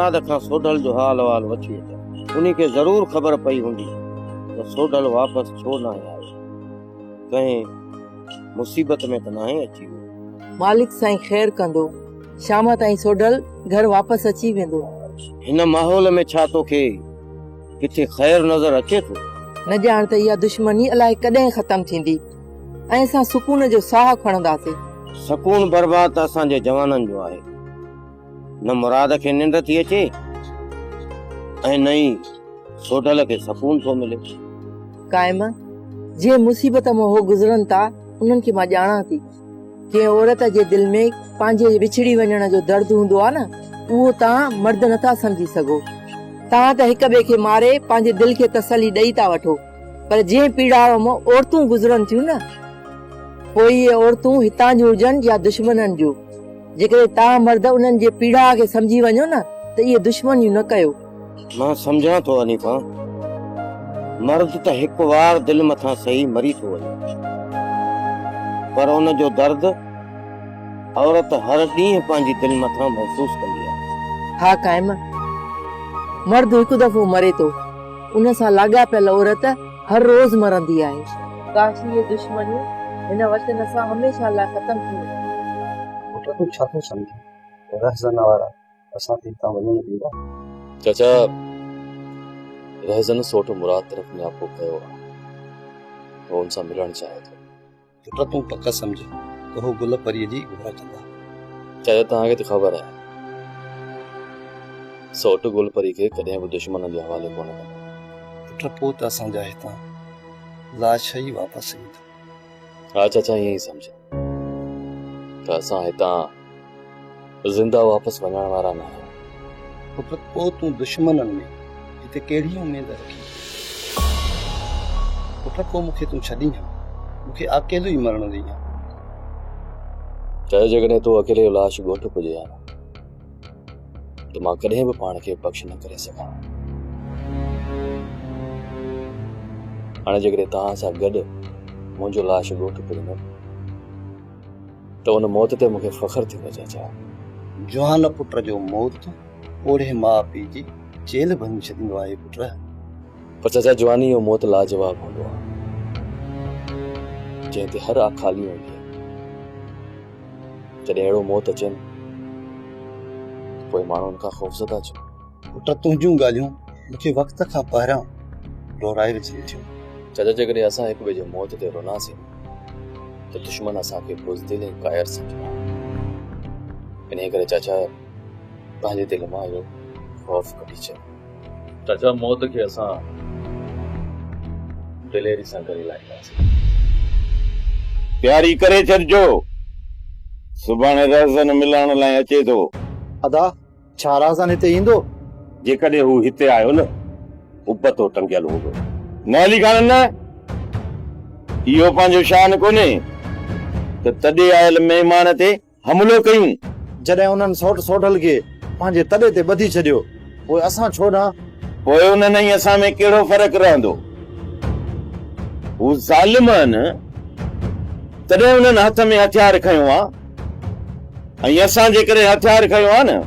मुराद खां सोडल जो हाल अहवाल वठी अचां। उन्ही खे ज़रूर ख़बर पई हूंदी त सोडल वापसि छो न आयो, कंहिं मुसीबत में त नाहे अची वियो। मालिक साईं ख़ैर कंदो, शाम ताईं सोडल घर वापसि अची वेंदो। हिन माहौल में छा तोखे किथे ख़ैर नज़र अचे थो? न ॼाण त इहा दुश्मनी अलाए कॾहिं ख़तम थींदी ऐं असां सुकून जो साह खणंदासीं। सकून बर्बाद त असांजे जवाननि जो आहे। न मुराद खे निंड थी अचे ऐं न ई सोडल खे सकून थो मिले। कायम जे मुसीबत मां हो गुज़रनि था उन्हनि खे मां ॼाणां थी। कंहिं औरत जे दिल में पंहिंजे विछड़ी वञण जो दर्द हूंदो आहे न, उहो तव्हां मर्द नथा सम्झी सघो। तव्हां त हिक ॿिए खे मारे पंहिंजे दिल खे तसली ॾेई था वठो, पर जंहिं पीड़ाव मां औरतूं गुज़रनि थियूं न, पोइ इहे औरतूं हितां जूं हुजनि या दुश्मननि जूं, जेकॾहिं तव्हां मर्द उन्हनि जे पीड़ा खे सम्झी वञो न त इहे दुश्मनियूं न कयो। मां सम्झां थो अनीफा, मर्द त हिकु वार दिल मथां सही मरी थो वञे, पर उन जो दर्द औरत हर ॾींहुं पंहिंजी दिल मथां महसूस कंदी आहे। हा कायम, मर्द हिकु दफ़ो मरे थो, उन सां लाॻापियल औरत हर रोज़ मरंदी आहे। काश इहे दुश्मनियूं हिन वतन सां हमेशह लाइ ख़तम थी वञे। तूं छा थो सम्झी? रहज़न वारा असां खे हितां वञणु ॾींदा? चाचा, रहज़न सोट मुराद तरफ़ न्यापो कयो आहे, वो उन सां मिलणु चाहे थो। पुट तूं पक सम्झ त हो गुल परीअ जी घुर कंदा। चाचा, तव्हांखे त ख़बर आहे सोट गुल परी खे कॾहिं बि दुश्मन जे हवाले कोन कंदा। पुट पोइ त असांजा हितां लाश ई वापसि ईंदा। हा चाचा, ईअं ई सम्झ त असां हितां ज़िंदा वापसि वञण वारा न आहियूं। पुट पोइ तूं दुश्मननि में हिते कहिड़ी उमेद रखी? पुट पोइ मूंखे तूं छॾीं, मूंखे अकेलो ई मरण ॾींहुं। चाहे जेकॾहिं तूं अकेले लाश ॻोठ पुॼे हा त मां कॾहिं बि पाण खे बख़्श न करे सघां। हाणे जेकॾहिं तव्हां सां गॾु मुंहिंजो लाश ॻोठ पुॼंदो त उन मौत ते मूंखे फ़ख्रु थींदो। चाचा, जवान पुट जो मौत ओढ़े माउ पीउ जी जेल भञी छॾींदो आहे पुट। पर चाचा, जवानी जो मौत लाजवाब हूंदो आहे, जंहिं ते हर आँख ख़ाली हूंदी आहे। जॾहिं अहिड़ो मौत अचनि पोइ माण्हू उनखां ख़ौफ़ज़दा अचनि। पुट तुंहिंजूं ॻाल्हियूं मूंखे वक़्त खां पहिरियों दोहराए विझनि थियूं। चाचा, जेकॾहिं असां हिक ॿिए जे मौत ते रोनासीं त दुश्मन असांखे बुज़दिल ऐं कायर सम्झंदा। इन करे चाचा, पंहिंजे दिलि मां इहो ख़ौफ़ कढी छॾ। चाचा, मौत खे असां दिलेरी सां करे लाहींदासीं। प्यारी करे छॾिजो, सुभाणे रहज़न मिलण लाइ अचे थो। अदा, छा राज़न हिते ईंदो? जेकॾहिं हू हिते आयो न, उबतो टंगियल हूंदो। न लिखान न, इहो पंहिंजो शान कोन्हे त तॾे आयल महिमान ते हमलो कयूं। जॾहिं उन्हनि सोडल खे पंहिंजे तॾे ते ॿधी छॾियो, पोइ असां छो न? पोइ उन्हनि ऐं असां में कहिड़ो फ़र्क़ु रहंदो? हू ज़ालिम आहिनि, तॾहिं उन्हनि हथ में हथियार खयो आहे, ऐं असां जेकॾहिं हथियार खयो आहे न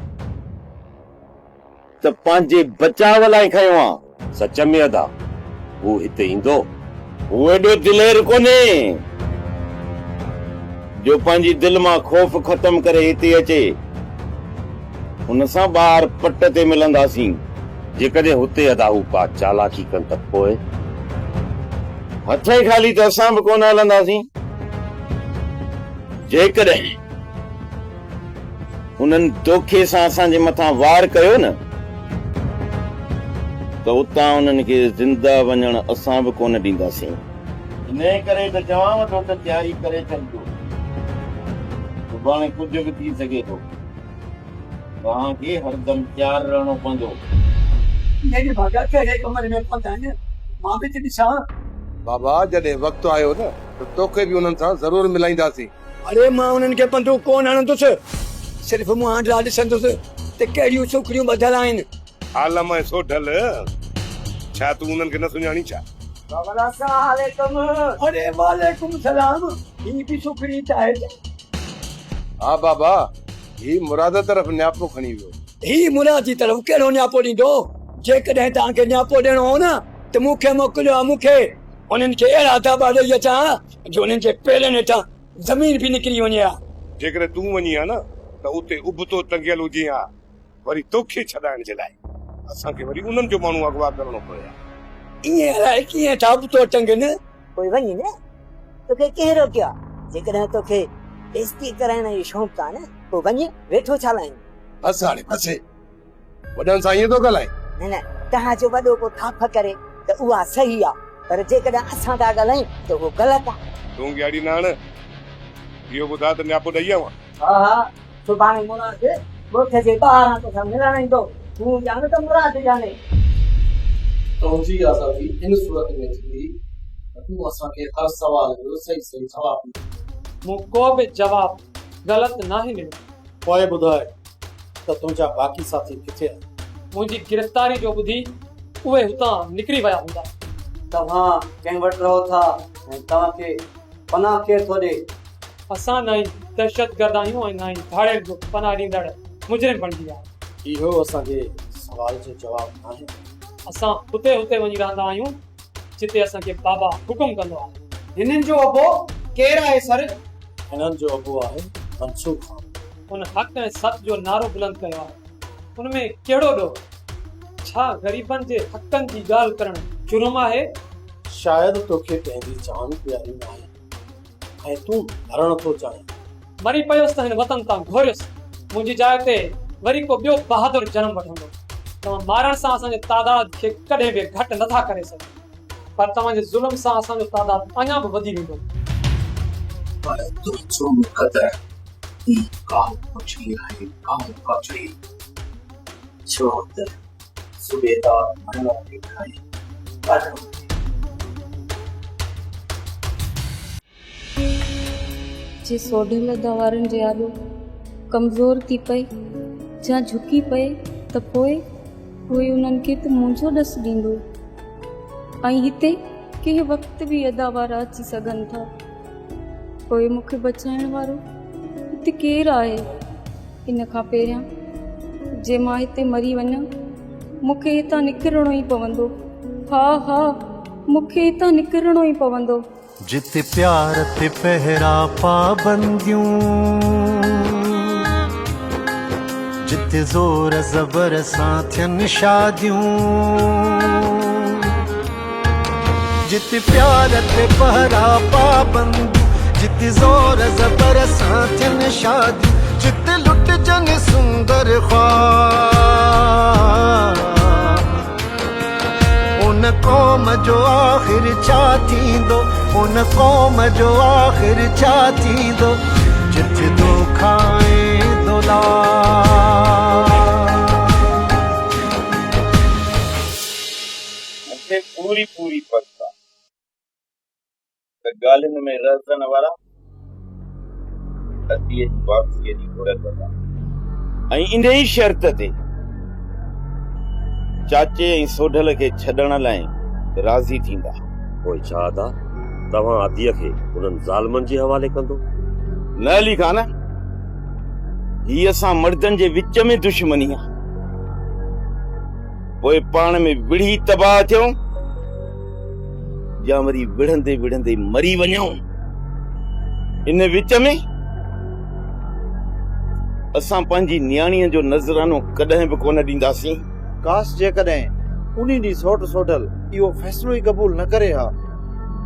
त पंहिंजे बचाव लाइ खयो आहे। सच में अदा, हू हिते ईंदो। हू एॾो दिलेर कोन्हे जो पंहिंजी दिलि मां ख़ौफ़ ख़तम करे हिते अचे। हुन सां ॿाहिरि पट ते मिलंदासीं। जेकॾहिं हुते अदा हू का चालाकी कनि त पोइ हथ ई ख़ाली त असां बि कोन हलंदासीं। जेकॾहिं उन्हनि धोखे सां असांजे मथां वार कयो न त उतां उन्हनि खे ज़िंदा वञण असां बि कोन ॾींदासीं। इन करे त चवांव थो त तयारी करे छॾिजो, सुभाणे कुझु बि थी सघे थो। तव्हांखे हरदम तयारु रहणो पवंदो। बाबा, जॾहिं वक़्तु आयो न त तोखे बि उन्हनि सां ज़रूर मिलाईंदासीं। अरे मां उन्हनि खे पंधु कोन हणंदुसि, सिर्फ़ु मूं हाणे ॾिसंदुसि त कहिड़ियूं छोकिरियूं ॿधियल आहिनि। आलम ऐं सोढल, छा तूं उन्हनि खे न सुञाणी छा? अरे वालेकुम सलाम, ही बि छोकिरी आहे। हा बाबा, ही मुराद तरफ़ न्यापो खणी वियो। ही मुराद जी तरफ़ कहिड़ो न्यापो ॾींदो? जेकॾहिं तव्हांखे न्यापो ॾियणो हो न त मूंखे मोकिलियो आहे। मूंखे उन्हनि खे अहिड़ा दाबा ॾेई अचां जो उन्हनि जे पेरनि हेठां ज़मीन बि निकिरी वञे हा। जेकॾहिं तूं वञी हा न त उते उबतो टंगियल हुजे हा, वरी तोखे छॾाइण जे लाइ असांखे वरी उन्हनि जो माण्हू अगवा करणो पए हा। ईअं अलाए कीअं था उबतो टंगनि। कोई वञी न, तोखे कंहिं रोकियो आहे? जेकॾहिं तोखे बेइज़ती कराइण जो शौक़ु आहे न, पोइ वञी वेठो छा लाइ? बसि हाणे बसि, वॾनि सां ईअं थो ॻाल्हाए? न न, तव्हांजो वॾो को थाप करे त उहा सही आहे, पर जेकॾहिं असां था ॻाल्हायूं त उहो ग़लति आहे। तूं ॻाड़ी नाण इहो ॿुधा त न्यापो ॾेई आवां? हा हा, सुभाणे मुराद ॻोठ जे ॿाहिरां तोसां मिलण ईंदो, तूं ॼाण त मुराद ॼाणे। तौजी आज़ादी इन सूरत में थी त तूं असांखे हर सवाल जो सही सही जवाब ॾे। मूं को बि जवाबु ग़लति नाहे ॾिनो। पोइ ॿुधाए त तुंहिंजा बाक़ी साथी किथे आहिनि? मुंहिंजी गिरफ़्तारी जो ॿुधी उहे हुतां निकिरी विया हूंदा। तव्हां कंहिं वटि रहो था ऐं तव्हांखे पनाह केरु थो ॾे? असां न ई दहशतगर्द आहियूं ऐं न ई भाड़े जो पनाह ॾींदड़ मुजरिम बणिजी आहे। इहो असांजे सवाल जो जवाबु नाहे। असां हुते हुते वञी रहंदा आहियूं जिते असांखे बाबा हुकुम कंदो आहे। हिननि जो अबो केरु आहे सर? हिननि जो अबो आहे मंसूर खान। हुन हक़ ऐं सच जो नारो बुलंद कयो आहे। हुनमें कहिड़ो ॾोह? छा ग़रीबनि जे हक़नि जी ॻाल्हि करणु जुर्म आहे? शायदि तोखे पंहिंजी जान प्यारी न आहे ऐं तूं मरण थो चाहीं। मरी पियोसि त हिन वतन तां घोरियुसि। मुंहिंजी जाइ ते वरी को ॿियो बहादुर जनम वठंदो। तव्हां मारण सां असांजे तादाद खे कॾहिं बि घटि नथा करे सघो, पर तव्हांजे ज़ुल्म सां असांजो तादाद अञा बि वधी वेंदो। पर तुंहिंजो मुक़दर ई काल पछी आहे, काल पछी। छो त सूबेदार मरणो ॾेखारे ॾाढो जे सोढल दवारनि जे आॾो कमज़ोर थी पए या झुकी पए त पोइ कोई उन्हनि खे त मुंहिंजो ॾस ॾींदो। ऐं हिते कंहिं वक़्तु बि अदावारा अची सघनि था। पोइ मूंखे बचाइण वारो हिते केरु आहे? इन खां पहिरियां जे मां हिते मरी वञा मूंखे हितां निकिरणो ई पवंदो। हा हा, मूंखे हितां निकिरणो ई पवंदो। जिते प्यार ते पहरा पाबंदियूं, जिते ज़ोर ज़बर सां थियनि शादियूं, जिते प्यार ते पहरा पाबंदियूं, जिते ज़ोर ज़बर सां थियनि शादियूं, जिते लुटजनि सुंदर ख्वाब, उन क़ौम जो आख़िर छा थींदो? उन क़ौम जो आख़िर छा थींदो? जिथे धोखा ऐं दोला। मूंखे पूरी पूरी पता त ॻाल्हियुनि में रहजण वारा अतीअ जी वापसीअ जी घुर कंदा ऐं इन ई शर्त ते चाचे ऐं सोढल खे छॾण लाइ राज़ी थींदा। पोइ छा था तव्हां आदीअ खे उन्हनि ज़ालमनि जे हवाले कंदो? न अली खान, ही असां मर्दनि जे विच में दुश्मनी आहे। पोइ पाण में विढ़ी तबाह थियूं या वरी विढ़ंदे विढ़ंदे मरी वञूं। इन विच में असां पंहिंजी न्याणीअ जो नज़रानो कॾहिं बि कोन ॾींदासीं। काश जेकॾहिं उन्ही ॾींहुं सोट सोढल इहो फ़ैसिलो ई क़बूल न करे हा।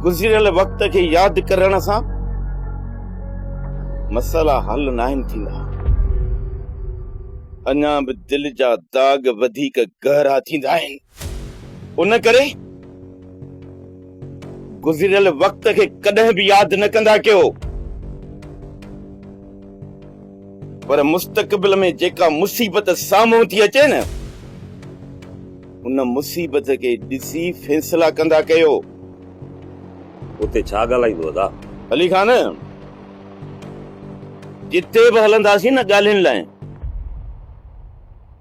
गुज़िरियल वक़्त खे यादि करण सां मसला हल नाहिनि थींदा, अञा बि दिलि जा दाग वधीक गहरा थींदा आहिनि। उन करे गुज़िरियल वक़्त खे कॾहिं बि यादि न कंदा कयो, पर मुस्तक़बिल में जेका मुसीबत साम्हूं थी अचे न, उन मुसीबत खे ॾिसी फ़ैसिला कंदा कयो। उते छा ॻाल्हाईंदो अदा? अली खान, जिते बि हलंदासीं न ॻाल्हियुनि लाइ,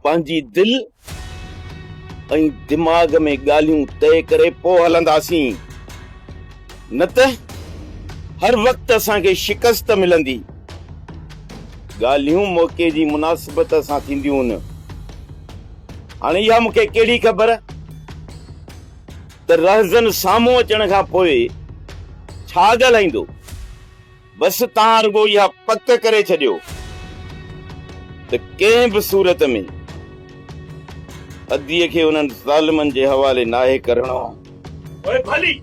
पंहिंजी दिलि ऐं दिमाग़ में ॻाल्हियूं तय करे पोइ हलंदासीं, न त हर वक़्तु असांखे शिकस्त मिलंदी। ॻाल्हियूं मौक़े जी मुनासिबत सां थींदियूं आहिनि, हाणे इहा मूंखे कहिड़ी ख़बर त रहज़न साम्हूं अचण खां पोइ छा ॻाल्हाईंदो। बसि तव्हां रुगो इहा पक करे छॾियो त कंहिं बि सूरत में अदीअ खे उन्हनि ज़ालिमनि जे हवाले नाहे करणो। ओए भली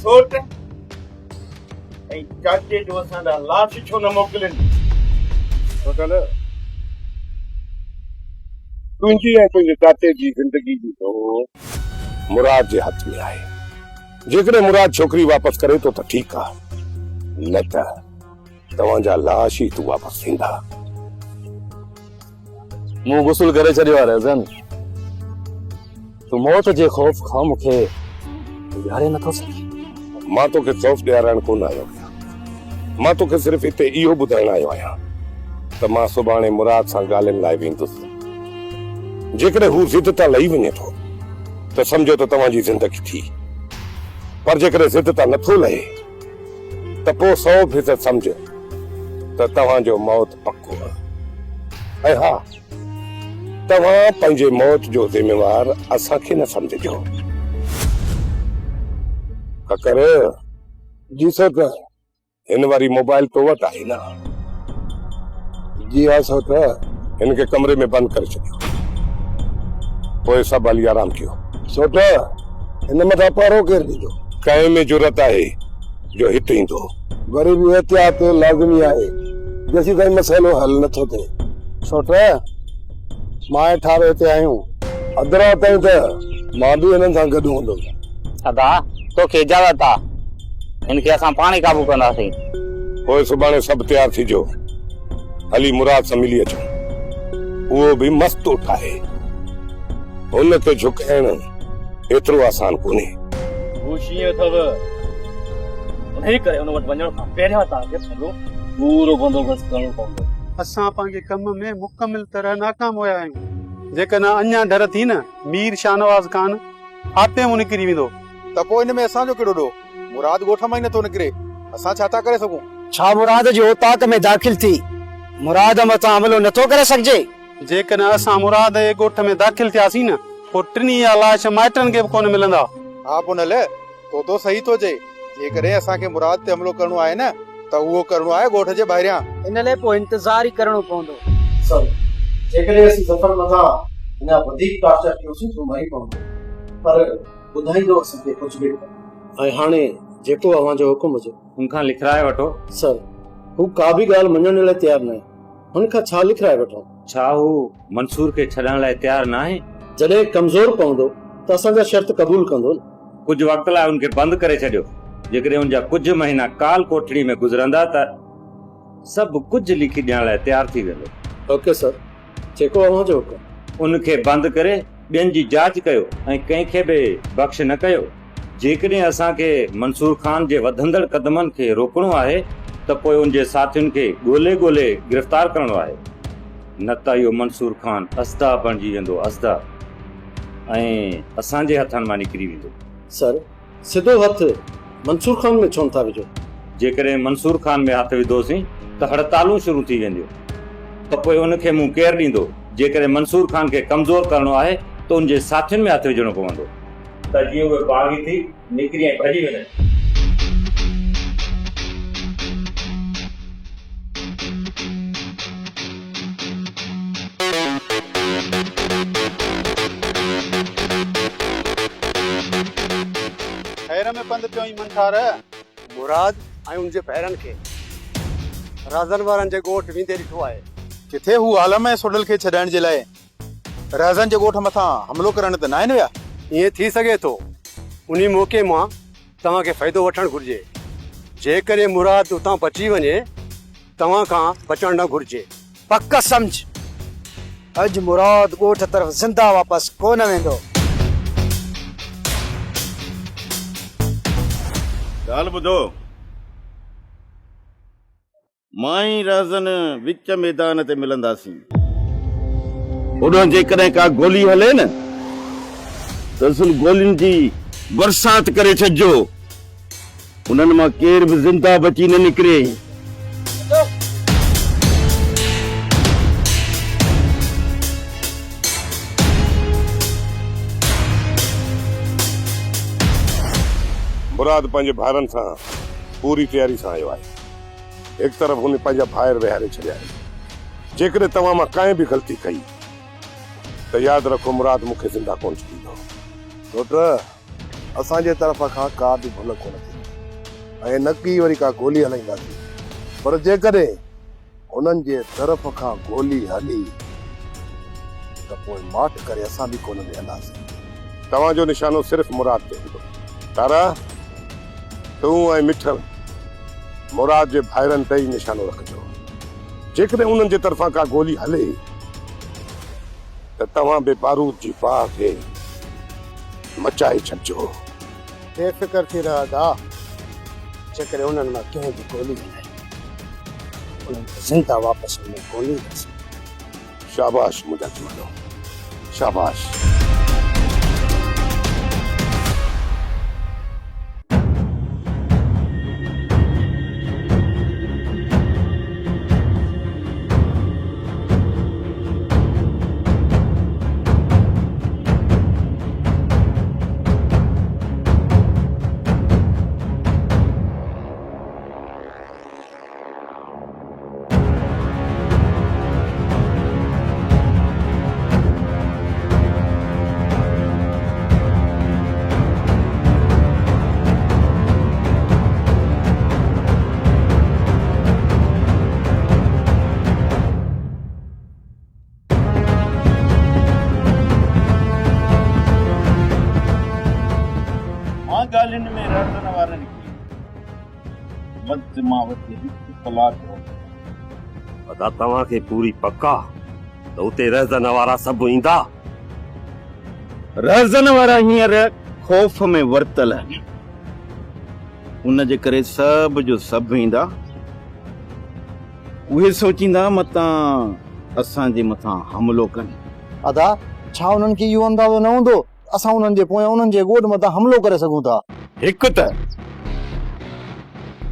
सोट ऐं चाचे जो असांजा लाश छो न मोकिलनि। छोटल तुंहिंजी ऐं तुंहिंजे चाचे जी ज़िंदगी जी तो मुराद जे हथ में आहे। जेकॾहिं मुराद छोकिरी वापसि करे थो त ठीकु आहे, न त तव्हांजा लाश ई तूं वापसि थींदा। मूं गुस्ल करे छॾियो आहे रहज़न। तूं मौत जे ख़ौफ़ खां मूंखे ॾियारे नथो सघीं। मां तोखे ख़ौफ़ ॾियारणु कोन आयो आहियां, मां तोखे सिर्फ़ु हिते इहो ॿुधाइण आयो आहियां त मां सुभाणे मुराद सां ॻाल्हियुनि लाइ वेंदुसि। जेकॾहिं हू ज़िद तां लही वञे थो त सम्झो त तव्हांजी ज़िंदगी थी, पर जेकॾहिं ज़िद तां नथो लहे त पोइ 100% सम्झ त तव्हांजो मौत पको आहे। ऐं हा, तव्हां पंहिंजे मौत जो ज़िम्मेवार असांखे न सम्झजो। ककर ॾिसो त हिन वारी मोबाइल तो वटि आहे न। जी हा सोट, हिनखे कमरे में बंदि करे छॾियो, पोइ सभु हली आराम कयो। सोट, हिन मथां पारो केरु ॾींदो? कंहिं में जुरत आहे जो हिते ईंदो। वरी बि एहतियात लाज़मी आहे जेसीं ताईं मसइलो हल नथो थिए। सोट, मां 18 हिते आहियूं, अधु राति ताईं त मां बि हिननि सां गॾु हूंदुमि। अदा तोखे इजाज़त आहे, हिनखे असां पाण ई काबू कंदासीं। पोइ सुभाणे सभु तयारु थीजो, हली मुराद सां मिली अचो। उहो बि मस्त ठाहे, हुनखे झुकाइण एतिरो आसान कोन्हे। हू शींहं अथव, उन्ही करे हुन वटि वञण खां पहिरियां तव्हांखे सॼो पूरो बंदोबस्तु करणो पवंदो। असां पंहिंजे कम में मुकमिल तरह नाकाम हुया आहियूं। जेकॾहिं अञा डर थी न मीर शाहनवाज़ खान आपे मूं निकिरी वेंदो त पोइ हिन में असांजो कहिड़ो ॾोह? मुराद ॻोठ मां ई नथो निकिरे, असां छा था करे सघूं? छा मुराद जो औताक में दाख़िल थी मुराद मथां हमलो नथो करे सघिजे? जेकॾहिं असां मुराद जे ॻोठ में दाख़िल थियासीं न, पोइ टिनी या लाश माइटनि खे बि कोन मिलंदा। हा पुनल, तो सही थो चए। जेकॾहिं असांखे मुराद ते हमलो करणो आहे न त उहो करणो आहे ॻोठ जे ॿाहिरियां। इन लाइ पोइ इंतज़ार ई करणो पवंदो। सर, जेकॾहिं असीं सफ़र मथां अञा वधीक टार्चर कयोसीं त मारी पवंदो, पर ॿुधाईंदो असांखे कुझु बि। ऐं हाणे जेको अव्हांजो हुकुम हुजे हुनखां लिखाए वठो। सर, हू का बि ॻाल्हि मञण लाइ तयारु न आहे, हुनखां छा लिखाए वठो? छा हू मंसूर खे छॾण लाइ तयारु न आहे? जॾहिं कमज़ोर पवंदो त असांजा शर्त क़बूल कंदो न। कुझु वक़्त लाइ हुनखे बंदि करे छॾियो। जेकॾहिं हुनजा कुझु महीना काल कोठड़ी में गुज़रंदा त सभु कुझु लिखी ॾियण लाइ तयारु थी वेंदो। ओके सर, जेको अव्हांजो हुकुम। उनखे बंदि करे ॿियनि जी जांच कयो ऐं कंहिंखे बि बख़्श न कयो। जेकॾहिं असांखे मंसूर खान जे वधंदड़ कदमनि खे रोकणो आहे त पोइ उनजे साथियुनि खे ॻोल्हे ॻोल्हे गिरफ़्तार करणो आहे, न त इहो मंसूर खान असदा बणिजी वेंदो, असदा, ऐं असांजे हथनि मां निकिरी वेंदो। सर, सिधो हथ मंसूर खान में छो था विझो? जेकॾहिं मंसूर खान में हथ विधोसीं त हड़तालूं शुरू थी वेंदियूं, त पोइ उनखे मुंहुं केरु ॾींदो? जेकॾहिं मंसूर खान खे कमज़ोर करणो आहे त उनजे साथियुनि में हथ विझणो पवंदो, त जीअं उहे बाग़ी थी निकिरी ऐं भॼी वञनि। खैर में पंध पियो ई मंठार मुराद ऐं उनजे पैरनि खे राज़न वारनि जे ॻोठ वेंदे ॾिठो आहे। किथे हू आलम ऐं सोडल खे छॾाइण जे लाइ रहज़न जे ॻोठ मथां हमलो करण त न आहिनि विया? ईअं थी सघे थो। उन मौक़े मां तव्हांखे फ़ाइदो वठणु घुर्जे। जेकॾहिं मुराद उतां बची वञे, तव्हां खां बचणु न घुर्जे। पक सम्झ, अॼु मुराद ॻोठ तरफ़ ज़िंदा वापसि कोन वेंदो। ॻाल्हि ॿुधो, मां ई रहज़न विच मैदान ते मिलंदासीं। उॾां जेकॾहिं का गोली हले न त असल गोलियुनि जी बरसात करे छॾिजो, उन्हनि मां केर बि ज़िंदा बची न निकिरे। मुराद पंहिंजे भाइरनि सां पूरी तयारी सां आयो आहे। एक तरफ़ हुन पंहिंजा भाइर विहारे छॾिया आहिनि। जेकॾहिं तव्हां मां काई बि ग़लती कई त यादि रखो मुराद मूंखे ज़िंदा कोन छॾींदो। डॉक्टर असांजे तरफ़ खां का बि भुल कोन थी ऐं न की वरी का गोली हलाईंदासीं, पर जेकॾहिं उन्हनि जे तरफ़ खां गोली हली त पोइ माठ करे असां बि कोन वेहंदासीं। तव्हांजो निशानो सिर्फ़ मुराद ते हूंदो। तारा तूं ऐं मिठल मुराद जे भाइरनि ते ई निशानो रखजो। जेकॾहिं उन्हनि जे तरफ़ां का गोली हले त तव्हां बे बारूद जी बाह खे मचाए छॾिजो। बेफ़िक्र थी रहा था, जेकॾहिं उन्हनि मां कंहिं बि गोली हलाई उन्हनि खे ज़िंदा वापसि में कोन ईंदासीं। शाबाश मुंहिंजा जवानो, शाबाश। अदा तव्हांखे पूरी पक्का त उते रहजन वारा सभु ईंदा? रहजन वारा हींअर ख़ौफ़ में वरतल आहिनि, उन जे करे सभु जो सभु ईंदा। उहे सोचींदा मतां असांजे मथां हमिलो कनि। अदा छा उन्हनि खे इहो अंदाज़ो न हूंदो असां उन्हनि जे पोयां उन्हनि जे ॻोठ मथां हमिलो करे सघूं था? हिकु त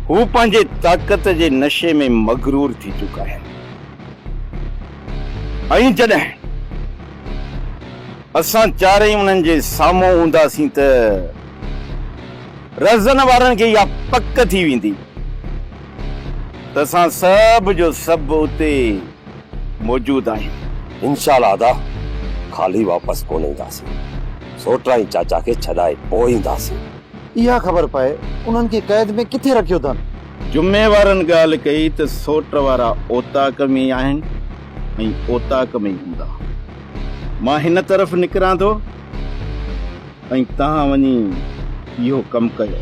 हू पंहिंजे ताक़त जे नशे में मगरूर थी चुका आहिनि, ऐं जॾहिं असां चारई उन्हनि जे साम्हूं हूंदासीं त रहज़न वारनि खे इहा पक थी वेंदी त असां सभु जो सभु उते मौजूद आहियूं। इंशाअल्लाह अदा खाली वापसि कोन ईंदासीं, सोटराई चाचा खे छॾाए पोइ ईंदासीं। इहा ख़बर पए उन्हनि खे क़ैद में किथे रखियो अथनि? जुमे वारनि ॻाल्हि कई त सोट वारा ओताक में आहिनि ऐं ओताक में हूंदा। मां हिन तरफ़ निकिरां थो ऐं तव्हां वञी इहो कमु कयो।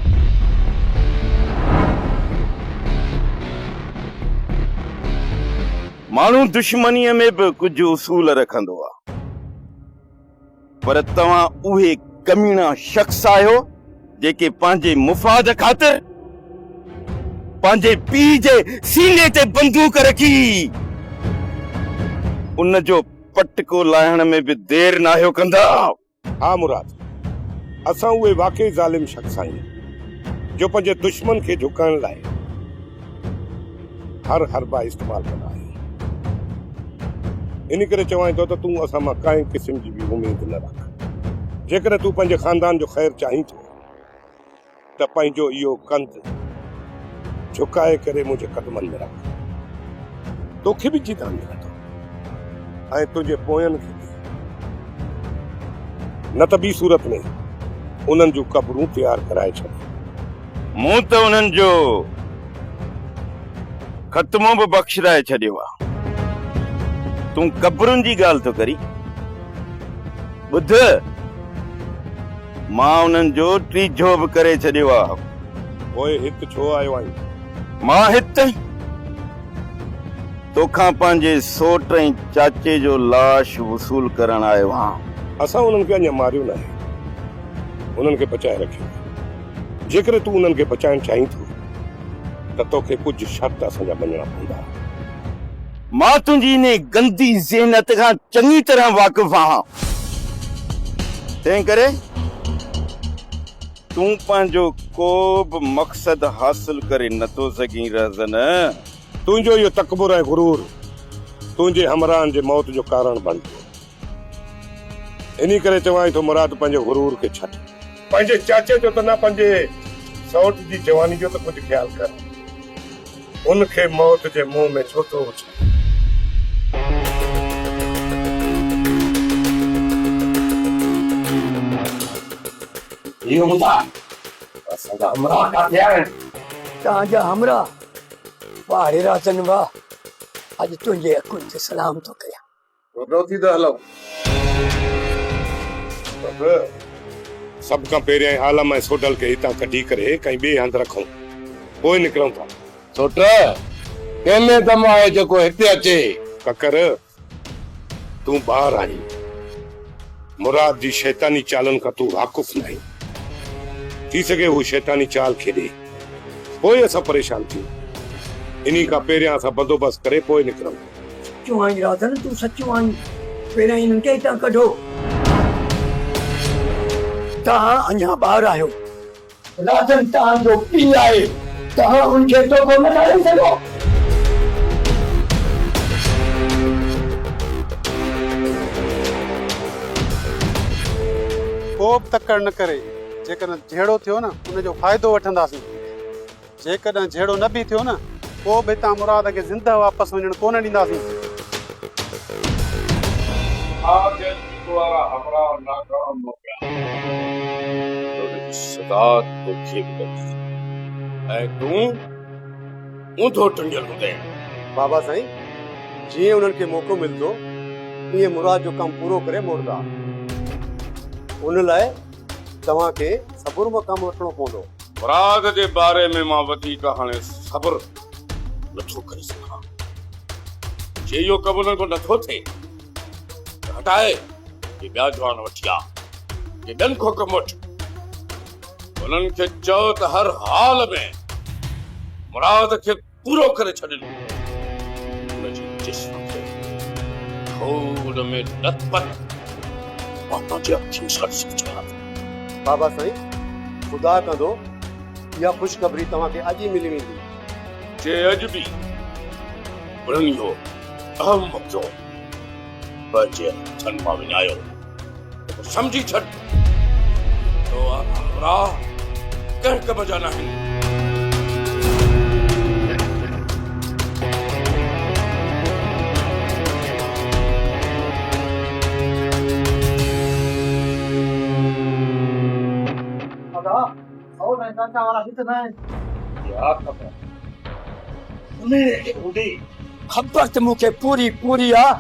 माण्हू दुश्मनीअ में बि कुझु उसूल रखंदो आहे, पर तव्हां उहे कमीना शख्स आहियो जेके पंहिंजे मुफ़ाद ख़ातिर पंहिंजे पीउ जे सीने ते बंदूक रखी उन जो पटको लाहिण में बि देर न आहियो कंदा। हा मुराद, असां उहे वाकई ज़ालिम शख्स आहियूं जो पंहिंजे दुश्मन खे झुकाइण लाइ हर हरबा इस्तेमाल कंदा आहियूं। इन करे चवां थो त तूं असां मां काई क़िस्म जी बि उमेद न रख। जेकॾहिं तूं पंहिंजे ख़ानदान जो ख़ैर चाहीं थो त पंहिंजो इहो कंध झुकाए करे मुंहिंजे कदमनि में रख। तोखे बि जीतान मिलंदो ऐं तुंहिंजे पोयनि खे न त ॿी सूरत में उन्हनि जूं क़बरूं तयारु कराए छॾ। मूं त उन्हनि जो ख़त्मो बि बख़्शराए छॾियो आहे, तूं क़बरुनि जी ॻाल्हि थो करी। ॿुध, मां उन्हनि जो टीजो बि करे छॾियो आहे। पोइ हिते छो आयो आहीं? मां हिते तोखां पंहिंजे सोट ऐं चाचे जो लाश वसूल करण आयो आहियां। असां उन्हनि खे अञा मारियो न आहे, उन्हनि खे बचाए रखियो। जेकॾहिं तूं उन्हनि खे बचाइण चाहीं थो त तोखे कुझु शर्त असांजा मञणा पवंदा। मां तुंहिंजी इन गंदी ज़हनत खां चङी तरह वाक़िफ़ आहियां, तंहिं करे तूं पंहिंजो को बि मक़सद हासिल करे नथो सघीं रहज़न। तुंहिंजो इहो तकबुर ऐं गुरूर तुंहिंजे हमराहनि जे मौत जो कारण बणिजो। इन करे चवां थो मुराद पंहिंजे गुरूर खे छॾ। पंहिंजे चाचे जो त न पंहिंजे सौट जी जवानी जो तो कुछ ख्याल कर उनके मौत जे मुंह में छो तो इहो ॿुधा असांजा हमरा काथे आहिनि तव्हांजा हमरा ॿाहिरि रातनि वाह अॼु तुंहिंजे अखुनि ते सलाम थो कयां वॾो थी त हलो सभ खां पहिरियां आलम ऐं सोडल खे हितां कढी करे कहीं ॿिए हंधि रखूं पोइ निकिरूं था सोट कंहिंमें दम आहे जेको हिते अचे ककर तूं ॿाहिरि आहीं मुराद जी शैतानी चालनि खां तूं वाक़ुफ़ न आहीं थी सघे हू शैतानी चाल खेॾे पोइ असां परेशान थियूं इन्ही खां पहिरियां असां बंदोबस्त करे पोइ निकिरूं सचूं आहीं राधन तूं सचूं आहीं पहिरियां हिननि खे हितां कढो तव्हां अञा ॿार आहियो राधन तव्हांजो पीउ आहे तव्हां हुनखे टोको न ॾाढी सघो को बि तकड़ न करे जेकॾहिं जहिड़ो थियो न उनजो फ़ाइदो वठंदासीं जेकॾहिं जहिड़ो न बि थियो न को बि हितां मुराद खे ज़िंदा वापसि वञणु कोन ॾींदासीं बाबा साईं जीअं उन्हनि खे मौक़ो मिलंदो ईअं मुराद जो कमु पूरो करे मोड़दा उन लाइ तव्हांखे सबुर में कमु वठणो पवंदो मुराद जे बारे में मां वधीक हाणे सब्र नथो करे सघां जे इहो कमु उन्हनि खां नथो थिए त हटाए जे ॿिया जवान वठी आ जे डंखो कमु वठ उन्हनि खे चओ त हर हाल में मुराद खे पूरो करे छॾनि उनजी जिस्म खे खोड़ में लथपथ बाबा साईं खुदा कंदो इहा ख़ुशख़बरी तव्हांखे अॼु ई मिली वेंदी जे अॼु बि उन्हनि इहो अहम मौक़ो पंहिंजे हथनि मां विञायो सम्झी छॾ तो हमरा कंहिं कम जा न आहिनि खबर त मूंखे पूरी पूरी आहे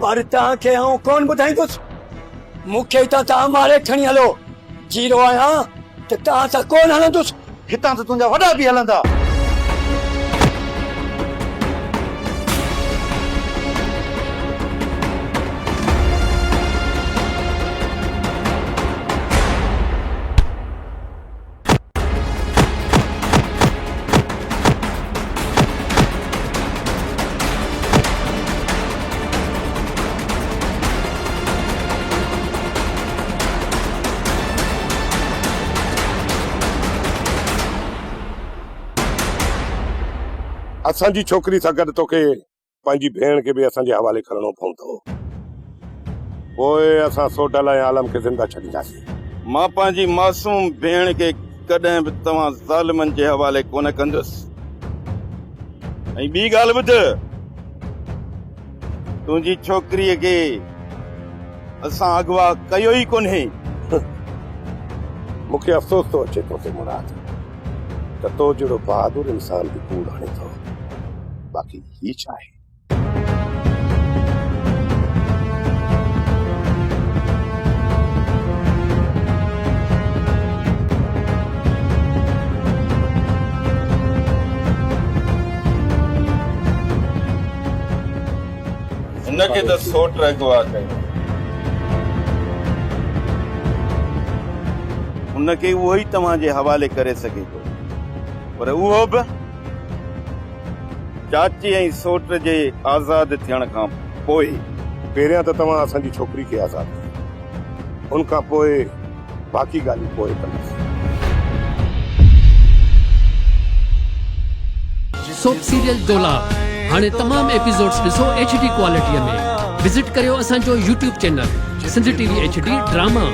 पर तव्हांखे आउं कोन ॿुधाईंदुसि मूंखे हितां तव्हां मारे खणी हलो जीरो आहियां त तव्हां सां कोन हलंदुसि हितां त तुंहिंजा वॾा बि हलंदा असांजी छोकिरी सां गॾु तोखे पंहिंजी भेण खे बि असांजे हवाले करणो पवंदो पोइ असां सोडल ऐं आलम खे ज़िंदा छॾींदासीं मां पंहिंजी मासूम भेण खे कॾहिं बि तव्हां ज़ालिमनि जे हवाले कोन कंदुसि ऐं ॿी ॻाल्हि ॿुध तुंहिंजी छोकिरीअ खे असां अगवा कयो ई कोन्हे मूंखे अफ़सोस थो अचे तोखे मुराद त तो जहिड़ो बहादुर इंसान बि कूड़ हणे थो बाक़ी ही छा आहे हिनखे त सोट अगवा कयो हुनखे उहो ई तव्हांजे हवाले करे सघे थो पर उहो बि चाची ऐं सोट जे आज़ाद थियण खां पोइ पहिरियां त तव्हां असांजी छोकिरी खे आज़ाद कयो उन खां पोइ बाक़ी ॻाल्हियूं पोइ कंदासीं सोप सीरियल डोलाप हाणे तमाम एपिसोड्स ॾिसो HD क्वालिटीअ में विज़िट करियो असांजो YouTube channel Sindh TV HD drama.